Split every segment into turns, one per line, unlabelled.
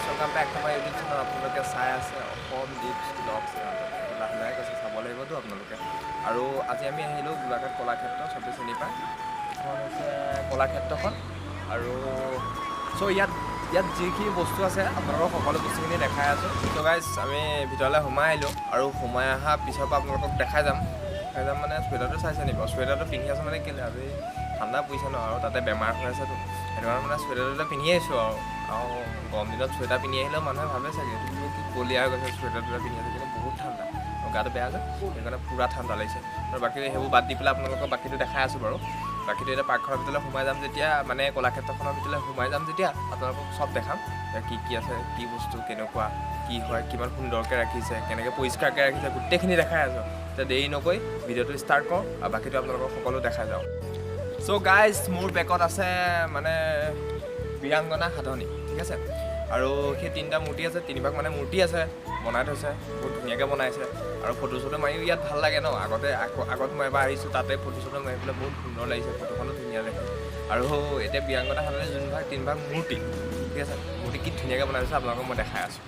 Welcome back to my YouTube channel আপোনালোকে চাই আছে অসম ডিপছ ব্লগছ লাহে লাহে কৈছে চাব লাগিবতো আপোনালোকে আৰু আজি আমি আহিলোঁ গোলাঘাট কলাক্ষেত্ৰ চবেই চিনি পায় এখন হৈছে কলাক্ষেত্ৰখন আৰু চ' ইয়াত যিখিনি বস্তু আছে আপোনালোকক সকলো বস্তুখিনি দেখাই আছোঁ চ' গাইজ আমি ভিতৰলৈ সোমাই আহিলোঁ আৰু সোমাই অহা পিছৰ পৰা আপোনালোকক দেখাই যাম মানে চুৱেটাৰটো চাইছে নি বাৰু চুৱেটাৰটো পিন্ধি আছোঁ মানে কেলৈ আজি ঠাণ্ডা পৰিছে ন আৰু তাতে বেমাৰ হৈ আছেতো সেইটো কাৰণে মানে চুৱেটাৰটো পিন্ধি আহিছোঁ আৰু গৰম দিনত চুৱেটাৰ পিন্ধি আহিলেও মানুহে ভাবে চাগে এইটো কি কলিয়া হৈ গৈছে চুৱেটাৰটো পিন্ধি আছে কিন্তু বহুত ঠাণ্ডা আৰু গাটো বেয়া যে সেইকাৰণে পূৰা ঠাণ্ডা লাগিছে আৰু বাকী সেইবোৰ বাদ দি পেলাই আপোনালোকক বাকীটো দেখাই আছোঁ বাৰু বাকীটো এতিয়া পাকঘৰৰ ভিতৰলৈ সোমাই যাম যেতিয়া মানে কলাক্ষেত্ৰখনৰ ভিতৰলৈ সোমাই যাম যেতিয়া আপোনালোকক চব দেখাম কি কি আছে কি বস্তু কেনেকুৱা কি হয় কিমান সুন্দৰকৈ ৰাখিছে কেনেকৈ পৰিষ্কাৰকৈ ৰাখিছে গোটেইখিনি দেখাই আছোঁ এতিয়া দেৰি নকৈ ভিডিঅ'টো ষ্টাৰ্ট কৰোঁ আৰু বাকীটো আপোনালোকক সকলো দেখাই যাওঁ চ' গাইজ মোৰ বেগত আছে মানে বীৰাংগনা সাধনী ঠিক আছে আৰু সেই তিনিটা মূৰ্তি আছে তিনিভাগ মানে মূৰ্তি আছে বনাই থৈছে বহুত ধুনীয়াকৈ বনাইছে আৰু ফটো চটো মাৰিও ইয়াত ভাল লাগে ন আগত মই এবাৰ আহিছোঁ তাতে ফটো চটো মাৰি পেলাই বহুত সুন্দৰ লাগিছে ফটোখনো ধুনীয়া দেখে আৰু এতিয়া বীৰাংগনা সাধনী যোনভাগ তিনিভাগ মূৰ্তি ঠিক আছে মূৰ্তি কি ধুনীয়াকৈ বনাই থৈছে আপোনালোকক মই দেখাই আছোঁ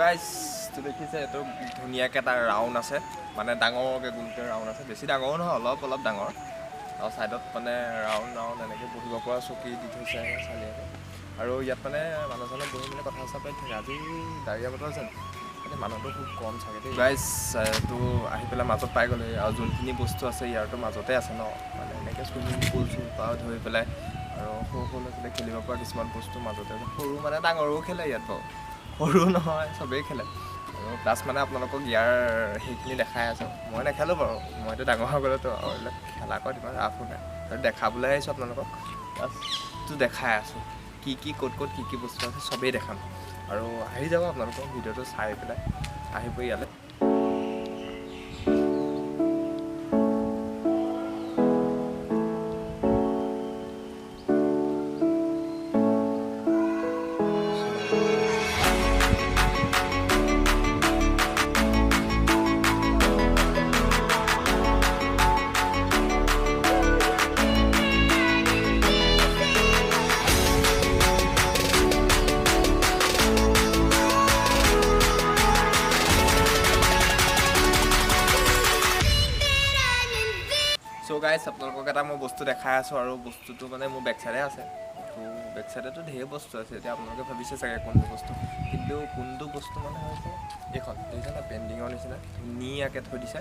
গাইজটো দেখিছে এইটো ধুনীয়াকৈ এটা ৰাউণ্ড আছে মানে ডাঙৰকৈ গোলকৈ ৰাউণ্ড আছে বেছি ডাঙৰো নহয় অলপ ডাঙৰ আৰু ছাইডত মানে ৰাউণ্ড এনেকৈ বহিব পৰা চকী দি থৈছে চালিয়াকৈ আৰু ইয়াত মানে মানুহজনে বহি মেলি কথা চথা পাতি থাকে আজি গাড়ী বতৰ আছে মানে মানুহটো খুব কম চাগে দেই গাইজ এইটো আহি পেলাই মাজত পাই গ'লে আৰু যোনখিনি বস্তু আছে ইয়াৰতো মাজতে আছে ন মানে এনেকৈ চুইমিং পুল পৰা ধৰি পেলাই আৰু সৰু ল'ৰা ছোৱালী খেলিব পৰা কিছুমান বস্তু মাজতে আছে সৰু মানে ডাঙৰো খেলে ইয়াত বাৰু সৰু নহয় চবেই খেলে আৰু প্লাছ মানে আপোনালোকক ইয়াৰ সেইখিনি দেখাই আছোঁ মই নেখেলোঁ বাৰু মইতো ডাঙৰ হৈ গ'লোতো আৰু এইবিলাক খেলা কৰাত ইমান ৰাফো নাই আৰু দেখাবলৈ আহিছোঁ আপোনালোকক প্লাছটো দেখাই আছোঁ কি ক'ত কি বস্তু আছে চবেই দেখাম আৰু আহি যাব আপোনালোকক ভিডিঅ'টো চাই পেলাই আহিব ইয়ালৈ চ' গাইজ আপোনালোকক এটা মই বস্তু দেখাই আছোঁ আৰু বস্তুটো মানে মোৰ বেক চাইডে আছে তো বেক চাইডেতো ঢেৰ বস্তু আছে এতিয়া আপোনালোকে ভাবিছে চাগে কোনটো বস্তু কিন্তু কোনটো বস্তু মানে হৈছে এইখন দেখিছে না পেইণ্টিঙৰ নিচিনা ধুনীয়াকৈ থৈ দিছে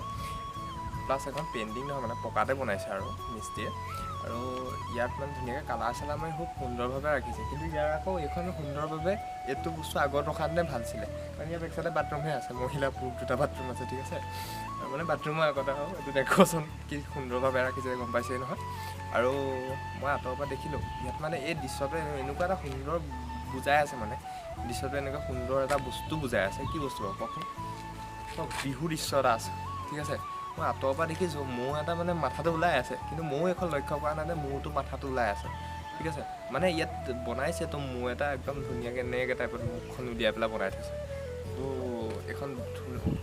প্লাছ এখন পেইণ্টিং নহয় মানে পকাতে বনাইছে আৰু মিস্ত্ৰীয়ে আৰু ইয়াত মানে ধুনীয়াকৈ কালাৰ চালাৰ মাৰি খুব সুন্দৰভাৱে ৰাখিছে কিন্তু ইয়াৰ আকৌ এইখন সুন্দৰভাৱে এইটো বস্তু আগত ৰখাহেঁতেনে ভাল আছিলে কাৰণ ইয়াৰ বেক চাইডে বাথৰুমহে আছে মহিলা পুৰুষ দুটা বাথৰুম আছে ঠিক আছে মানে বাথৰুমৰ আগত আৰু এইটো দেখোৱাচোন কি সুন্দৰভাৱে ৰাখিছে গম পাইছেই নহয় আৰু মই আঁতৰৰ পৰা দেখিলোঁ ইয়াত মানে এই দৃশ্যটো এনেকুৱা এটা সুন্দৰ বুজাই আছে মানে দৃশ্যটো এনেকুৱা সুন্দৰ এটা বস্তু বুজাই আছে কি বস্তু বাৰু কওকচোন চব বিহু দৃশ্য এটা আছে ঠিক আছে মই আঁতৰৰ পৰা দেখিছোঁ মৌ এটা মানে মাথাটো ওলাই আছে কিন্তু মৌ এখন লক্ষ্য কৰা নাই যে মৌটো মাথাটো ওলাই আছে ঠিক আছে মানে ইয়াত বনাইছে তো মৌ এটা একদম ধুনীয়াকৈ এনেকৈ টাইপত মুখখন উলিয়াই পেলাই বনাই থৈছে তো এখন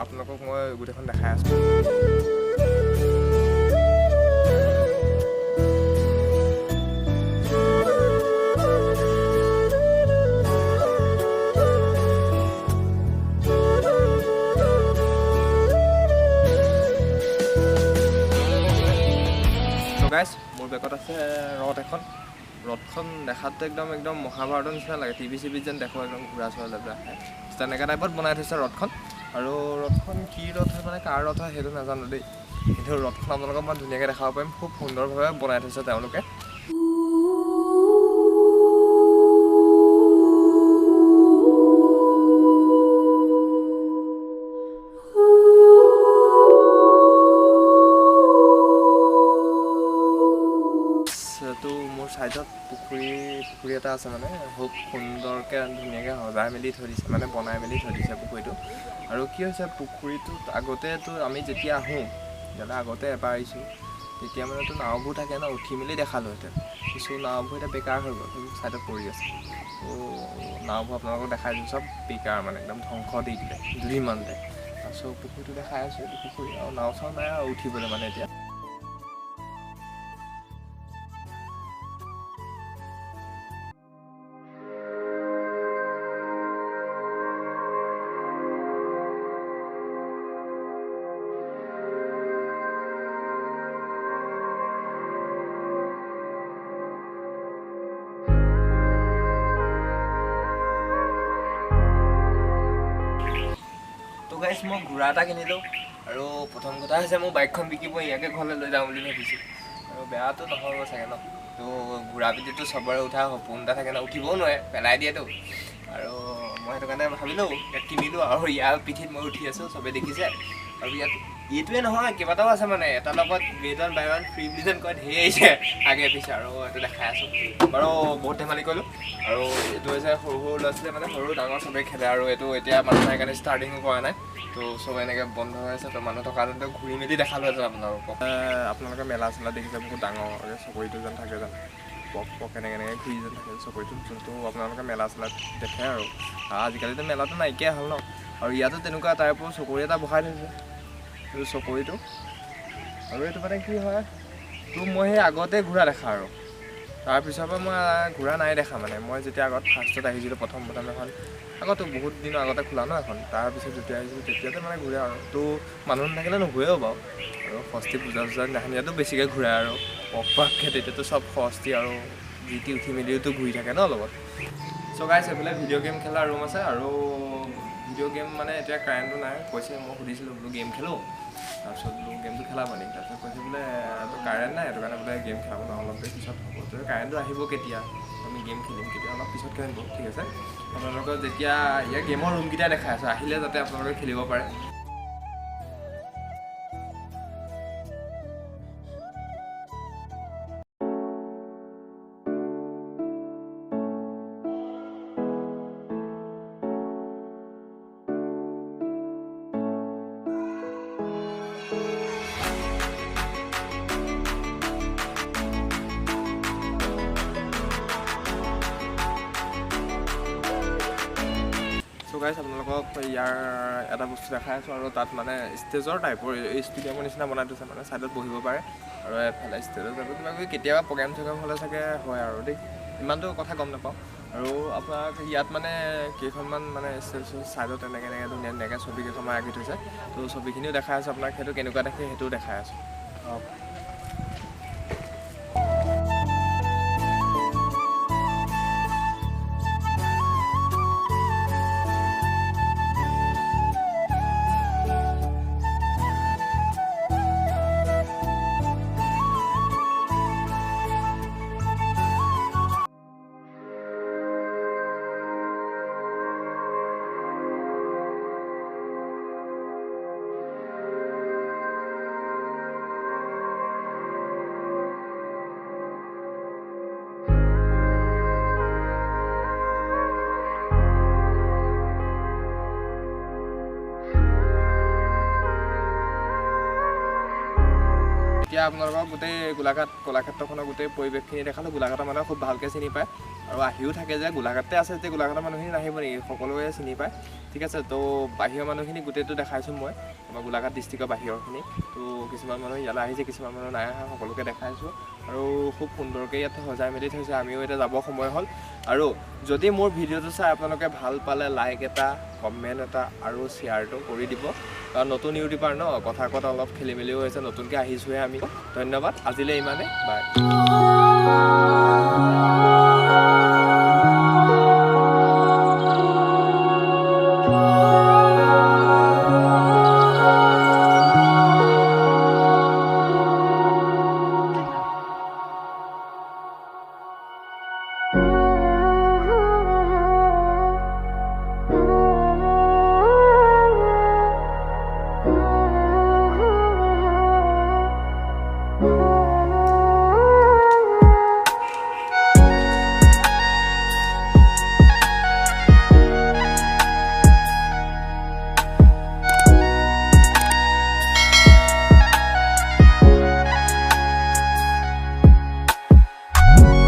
আপোনালোকক মই গোটেইখন দেখাই আছোঁ গাইজ মোৰ বেগত আছে ৰথ এখন ৰথখন দেখাততো একদম মহাভাৰতৰ নিচিনা লাগে টিভি চিভিত যেন দেখোঁ একদম ঘোঁৰা চোৰা লৈ পেলাই তেনেকুৱা টাইপত বনাই থৈছে ৰথখন আৰু ৰথখন কি ৰথ হয় মানে কাৰ ৰথ হয় সেইটো নাজানো দেই কিন্তু ৰথখন আপোনালোকক মই ধুনীয়াকৈ দেখাব পাৰিম খুব সুন্দৰভাৱে বনাই থৈছে তেওঁলোকে তো মোৰ ছাইডত পুখুৰী এটা আছে মানে খুব সুন্দৰকৈ ধুনীয়াকৈ সজাই মেলি থৈ দিছে মানে বনাই মেলি থৈ দিছে পুখুৰীটো। আৰু কি হৈছে পুখুৰীটোত আগতেতো আমি যেতিয়া আহোঁ ইয়াতে আগতে এবাৰ আহিছোঁ তেতিয়া মানেতো নাওবোৰ থাকে ন, উঠি মেলি দেখালোহেঁতেন। কিছু নাওবোৰ এতিয়া বেকাৰ হৈ গ'ল, সেইবোৰ ছাইডত পৰি আছে। ত' নাওবোৰ আপোনালোকক দেখাই দিছোঁ চব বেকাৰ মানে একদম ধ্বংস দি দিলে দুদিনমানতে। তাৰপিছত পুখুৰীটো দেখাই আছোঁ, এইটো পুখুৰী আৰু নাও চাও নাই আৰু উঠিবলৈ মানে এতিয়া। তো গাইছ মই ঘোঁৰা এটা কিনিলোঁ আৰু প্ৰথম কথা হৈছে মোৰ বাইকখন বিকিব ইয়াকে ঘৰলৈ লৈ যাওঁ বুলি ভাবিছোঁ। আৰু বেয়াটো নহ'ব চাগে ন, তো ঘোঁৰা পিঠিটো চবৰে উঠা সপোন এটা থাকে ন, উঠিবও নোৱাৰে পেলাই দিয়েতো। আৰু মই সেইটো কাৰণে ভাবিলোঁ ইয়াত কিনিলোঁ আৰু ইয়াৰ পিঠিত মই উঠি আছোঁ, চবেই দেখিছে। আৰু ইয়াত এইটোৱে নহয় কেইবাটাও আছে মানে, এটাৰ লগত গেট 1 বাই 1 ফ্ৰী বুলি যেন কয় ধেৰ আহিছে আগে পিছে। আৰু এইটো দেখাই আছোঁ বাৰু, বহুত ধেমালি কৰিলোঁ। আৰু এইটো হৈছে সৰু ল'ৰা ছোৱালী মানে সৰু ডাঙৰ চবেই খেলে। আৰু এইটো এতিয়া মানুহ নাই কাৰণে ষ্টাৰ্টিঙো কৰা নাই, তো চব এনেকৈ বন্ধ হৈ আছে। তো মানুহ থকা দিনটো ঘূৰি মেলি দেখালোহেঁতেন আপোনালোকক। আপোনালোকে মেলা চেলা দেখিছে বহুত ডাঙৰকৈ চকৰিটো যেন থাকে যেন পক এনেকৈ ঘূৰি যেন থাকে চকৰিটো, যোনটো আপোনালোকে মেলা চেলাত দেখে। আৰু আজিকালিতো মেলাটো নাইকিয়া হ'ল ন, আৰু ইয়াতো তেনেকুৱা টাইপৰ চকৰি এটা বহাই থৈছে এইটো চকৰিটো। আৰু এইটো মানে কি হয়, তো মই সেই আগতে ঘোঁৰা দেখা আৰু তাৰপিছৰ পৰা মই ঘোঁৰা নাই দেখা মানে। মই যেতিয়া আগত ফাৰ্ষ্টত আহিছিলোঁ প্ৰথম এখন আগতো বহুত দিনৰ আগতে খোলা ন এখন, তাৰপিছত যেতিয়া আহিছিলোঁ তেতিয়াতে মানে ঘূৰে আৰু। তো মানুহ নাথাকিলে নুঘূৰেও বাৰু। আৰু ষষ্ঠী পূজা দিনাখন ইয়াতো বেছিকৈ ঘূৰে আৰু পককৈ, তেতিয়াতো চব ষষ্ঠী আৰু যি টি উঠি মেলিওতো ঘূৰি থাকে ন লগত। চ' গাইছ এইফালে ভিডিঅ' গেম খেলা ৰুম আছে। আৰু ভিডিঅ' গেম মানে এতিয়া কাৰেণ্টটো নাই, কৈছে মই সুধিছিলোঁ বোলো গেম খেলোঁ, তাৰপিছত বোলো গেমটো খেলাব নেকি, তাৰপিছত কৈছে বোলে কাৰেণ্ট নাই সেইটো কাৰণে বোলে গেম খেলাব নোৱাৰোঁ, অলপ দেৰি পিছত হ'ব। তো কাৰেণ্টটো আহিব কেতিয়া, আমি গেম খেলিম কেতিয়া, অলপ পিছত খেলিব ঠিক আছে। আপোনালোকৰ যেতিয়া ইয়াৰ গেমৰ ৰুমকেইটা দেখাই আছোঁ, আহিলে যাতে আপোনালোকে খেলিব পাৰে। চ' গাইছ আপোনালোকক ইয়াৰ এটা বস্তু দেখাই আছোঁ। আৰু তাত মানে ষ্টেজৰ টাইপৰ ষ্টেডিয়ামৰ নিচিনা বনাই থৈছে মানে, ছাইডত বহিব পাৰে। আৰু এফালে ষ্টেজত যাব কিবা কিবি কেতিয়াবা প্ৰগ্ৰেম চগ্ৰেম হ'লে চাগে হয় আৰু দেই, ইমানটো কথা গম নাপাওঁ। আৰু আপোনাক ইয়াত মানে কেইখনমান মানে ষ্টেজৰ ছাইডত এনেকৈ ধুনীয়াকৈ ছবি কেইখনমান আঁকি থৈছে। তো ছবিখিনিও দেখাই আছোঁ আপোনাক, সেইটো কেনেকুৱা দেখে সেইটোও দেখাই আছোঁ। এতিয়া আপোনালোকক গোটেই গোলাঘাট কলাক্ষেত্ৰখনৰ গোটেই পৰিৱেশখিনি দেখালোঁ। গোলাঘাটৰ মানুহে খুব ভালকৈ চিনি পায় আৰু আহিও থাকে যে গোলাঘাটতে আছে, যেতিয়া গোলাঘাটৰ মানুহখিনি নাহিব নেকি, সকলোৱে চিনি পায় ঠিক আছে। তো বাহিৰৰ মানুহখিনি গোটেইটো দেখাইছোঁ মই, আমাৰ গোলাঘাট ডিষ্ট্ৰিক্টৰ বাহিৰৰখিনি। তো কিছুমান মানুহ ইয়ালৈ আহিছে, কিছুমান মানুহ নাই অহা, সকলোকে দেখাইছোঁ। আৰু খুব সুন্দৰকৈ ইয়াত সজাই মেলি থৈছে। আমিও এতিয়া যাব সময় হ'ল। আৰু যদি মোৰ ভিডিঅ'টো চাই আপোনালোকে ভাল পালে লাইক এটা, কমেণ্ট এটা আৰু শ্বেয়াৰটো কৰি দিব। কাৰণ নতুন ইউটিউবাৰ ন, কথা কোৱাত অলপ খেলি মেলিও হৈছে, নতুনকৈ আহিছোঁহে আমি। ধন্যবাদ, আজিলৈ ইমানেই, বাই।